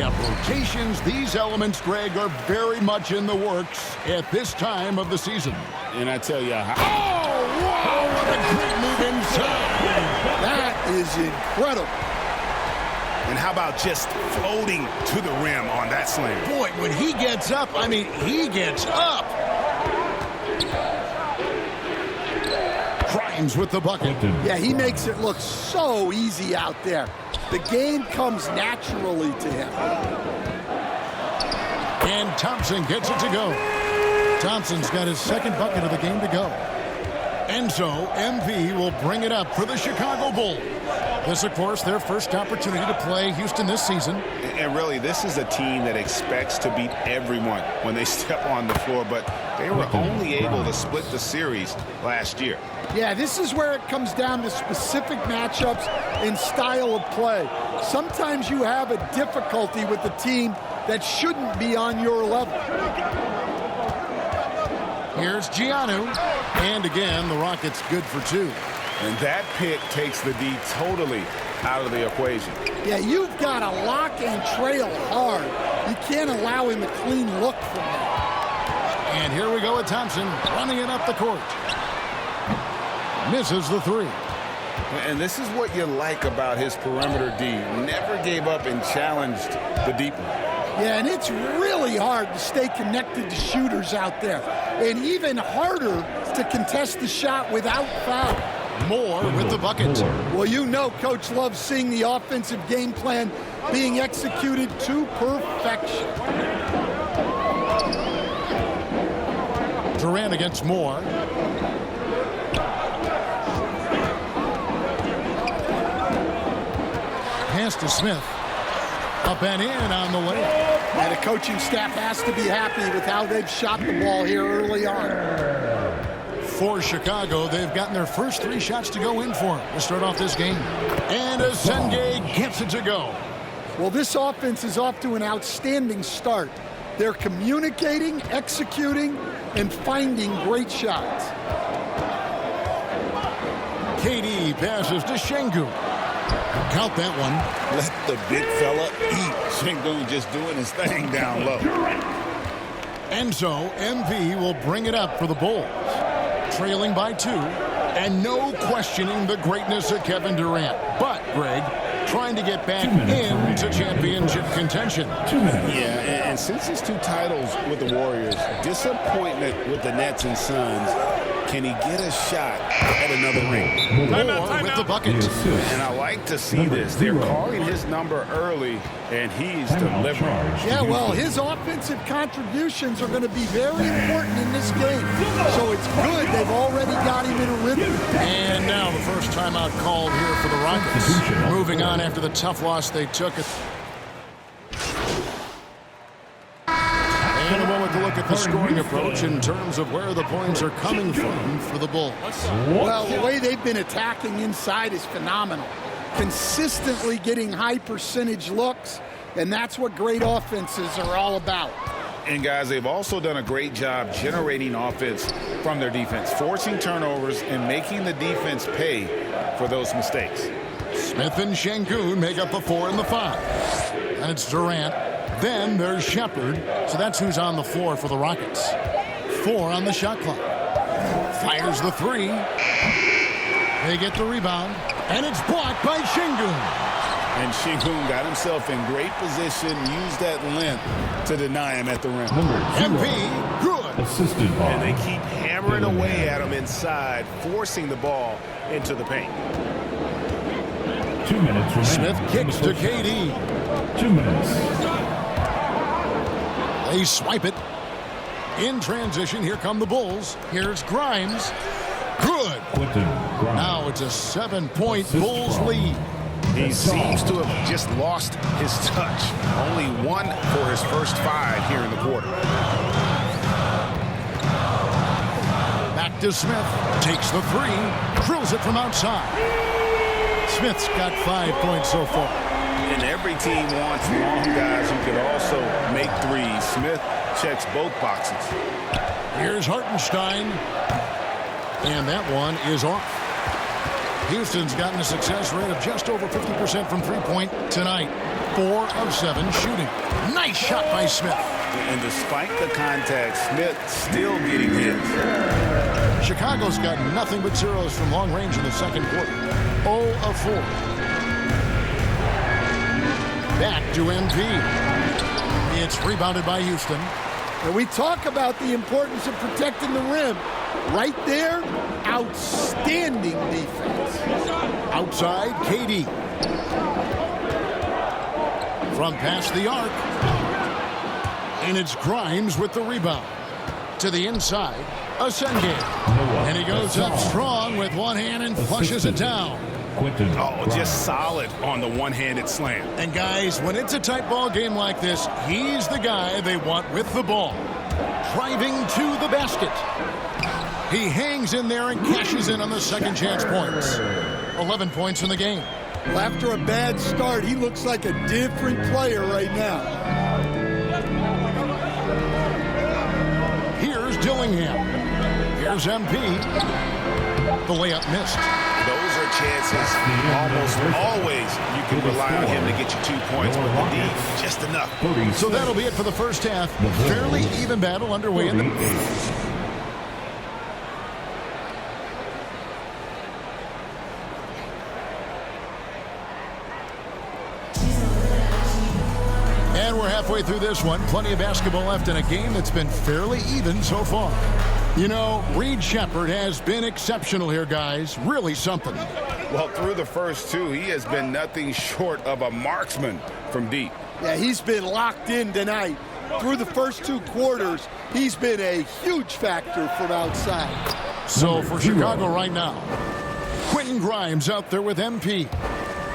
have rotations. These elements, Greg, are very much in the works at this time of the season. And I tell you how. Oh, wow, what a great move inside. That is incredible. And how about just floating to the rim on that slam? Boy, when he gets up, I mean, he gets up. Grimes with the bucket. Yeah, he makes it look so easy out there. The game comes naturally to him. And Thompson gets it to go. Thompson's got his second bucket of the game to go. And so MV will bring it up for the Chicago Bulls. This, of course, their first opportunity to play Houston this season. And really, this is a team that expects to beat everyone when they step on the floor, but they were only able to split the series last year. Yeah, this is where it comes down to specific matchups and style of play. Sometimes you have a difficulty with a team that shouldn't be on your level. Here's Giannou. And again, the Rockets good for two. And that pick takes the D totally out of the equation. Yeah, you've got to lock and trail hard. You can't allow him a clean look from that. And here we go with Thompson running it up the court. Misses the three. And this is what you like about his perimeter D. Never gave up and challenged the deep one. Yeah, and it's really hard to stay connected to shooters out there. And even harder to contest the shot without foul. Moore with the bucket. Well, you know Coach loves seeing the offensive game plan being executed to perfection. Durant against Moore. Pass to Smith. Up and in on the way. And the coaching staff has to be happy with how they've shot the ball here early on. For Chicago, they've gotten their first three shots to go in for them to start off this game. And Asenge gets it to go. Well, this offense is off to an outstanding start. They're communicating, executing, and finding great shots. KD passes to Şengün. Count that one. Let the big fella eat. Şengün just doing his thing down low. And so MV will bring it up for the Bulls. Trailing by two, and no questioning the greatness of Kevin Durant. But, Greg, trying to get back into championship contention. Yeah, and since his two titles with the Warriors, disappointment with the Nets and Suns, can he get a shot at another ring? Moore with the bucket. And I like to see this. They're calling his number early, and he's delivering. Yeah, well, his offensive contributions are going to be very important in this game. So it's good they've already got him in a rhythm. And now the first timeout called here for the Rockets. Moving on after the tough loss they took. And a moment to look at the scoring approach in terms of where the points are coming from for the Bulls. Well, the way they've been attacking inside is phenomenal. Consistently getting high percentage looks, and that's what great offenses are all about. And guys, they've also done a great job generating offense from their defense, forcing turnovers and making the defense pay for those mistakes. Smith and Şengün make up the 4 and the 5. And it's Durant. Then there's Shepherd. So that's who's on the floor for the Rockets. 4 on the shot clock. Fires the 3. They get the rebound. And it's blocked by Şengün. And Şengün got himself in great position, used that length to deny him at the rim. MV, good. Assisted by. And they keep hammering away at him inside, forcing the ball into the paint. 2 minutes remaining. Smith kicks to KD. 2 minutes. They swipe it. In transition, here come the Bulls. Here's Grimes. Good. Now it's a 7-point Bulls lead. He seems to have just lost his touch. Only 1 for his first 5 here in the quarter. Back to Smith. Takes the 3. Drills it from outside. Smith's got 5 points so far. And every team wants long guys who can also make threes. Smith checks both boxes. Here's Hartenstein. And that one is off. Houston's gotten a success rate of just over 50% from three-point tonight. 4 of 7 shooting. Nice shot by Smith. And despite the contact, Smith still getting hits. Chicago's got nothing but zeros from long range in the second quarter. 0 of 4. Back to MP. It's rebounded by Houston. And we talk about the importance of protecting the rim. Right there, outstanding defense. Outside, KD. From past the arc. And it's Grimes with the rebound. To the inside, Asenge. And he goes up strong with one hand and flushes it down. Oh, just solid on the one-handed slam. And guys, when it's a tight ball game like this, he's the guy they want with the ball. Driving to the basket. He hangs in there and cashes in on the second chance points. 11 points in the game. Well, after a bad start, he looks like a different player right now. Here's Dillingham. Here's MP. The layup missed. Those are chances. Almost always you can rely on him to get you 2 points, but the D, just enough. So that'll be it for the first half. Fairly even battle underway in the... And we're halfway through this one. Plenty of basketball left in a game that's been fairly even so far. You know, Reed Shepherd has been exceptional here, guys. Really something. Well, through the first two, he has been nothing short of a marksman from deep. Yeah, he's been locked in tonight. Through the first 2 quarters, he's been a huge factor from outside. So for Chicago right now, Quentin Grimes out there with MP.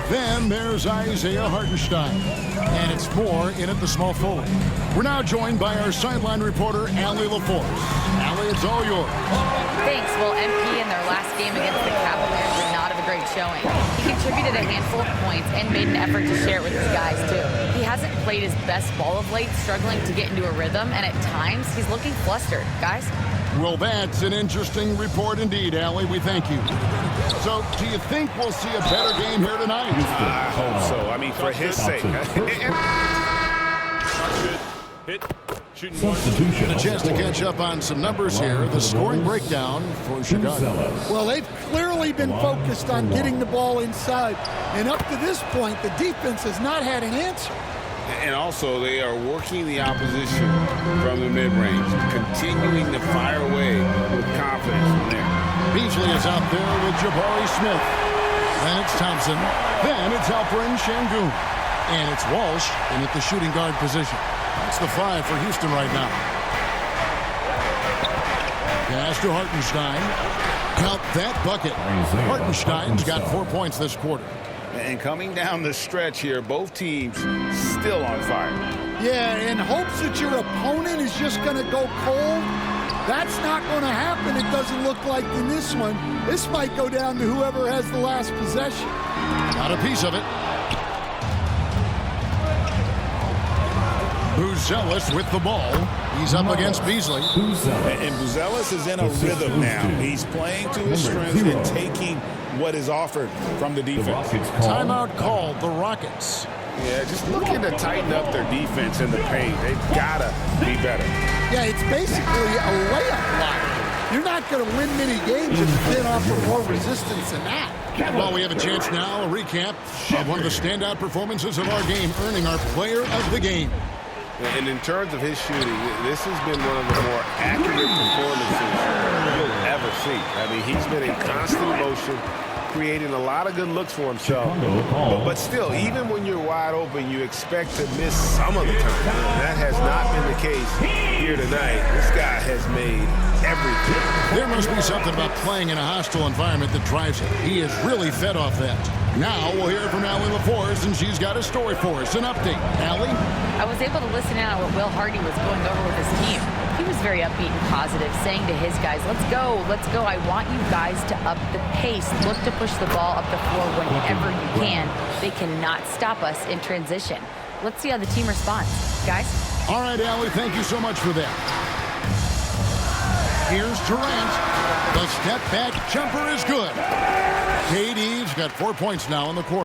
Then there's Isaiah Hartenstein. And it's more in at the small forward. We're now joined by our sideline reporter, Allie LaForce. Allie, it's all yours. Thanks. Well, MP in their last game against the Cavaliers did not have a great showing. He contributed a handful of points and made an effort to share it with his guys, too. He hasn't played his best ball of late, struggling to get into a rhythm, and at times, he's looking flustered. Guys? Well, that's an interesting report indeed, Allie. We thank you. So, do you think we'll see a better game here tonight? I hope so. I mean, for his sake. And a chance to catch up on some numbers here. The scoring breakdown for Chicago. Well, they've clearly been focused on getting the ball inside. And up to this point, the defense has not had an answer. And also, they are working the opposition from the mid-range, continuing to fire away with confidence from there. Beasley is out there with Jabari Smith. Then it's Thompson. Then it's Alperen Şengün. And it's Walsh in at the shooting guard position. That's the 5 for Houston right now. Pass to Hartenstein. Count that bucket. Hartenstein's got 4 points this quarter. And coming down the stretch here, both teams still on fire. Yeah, in hopes that your opponent is just going to go cold, that's not going to happen. It doesn't look like in this one. This might go down to whoever has the last possession. Got a piece of it. Buzelis with the ball. He's up against Beasley. And Buzelis is in a rhythm now. He's playing to his strengths and taking what is offered from the defense. Timeout called, the Rockets. Yeah, just looking to tighten up their defense in the paint. They've got to be better. Yeah, it's basically a layup block. You're not going to win many games if you can't offer more resistance than that. Well, we have a chance now, a recap of one of the standout performances of our game, earning our player of the game. And in terms of his shooting, this has been one of the more accurate performances you'll ever see. I mean, he's been in constant motion, creating a lot of good looks for himself. But still, even when you're wide open, you expect to miss some of the time. That has not been the case here tonight. This guy has made everything. There must be something about playing in a hostile environment that drives it. He is really fed off that. Now we'll hear from Allie LaForce, and she's got a story for us, an update. Allie? I was able to listen in on what Will Hardy was going over with his team. He was very upbeat and positive, saying to his guys, let's go. I want you guys to up the pace. Look to push the ball up the floor whenever you can. They cannot stop us in transition. Let's see how the team responds. Guys? All right, Allie, thank you so much for that. Here's Durant. The step-back jumper is good. KD's got 4 points now in the quarter.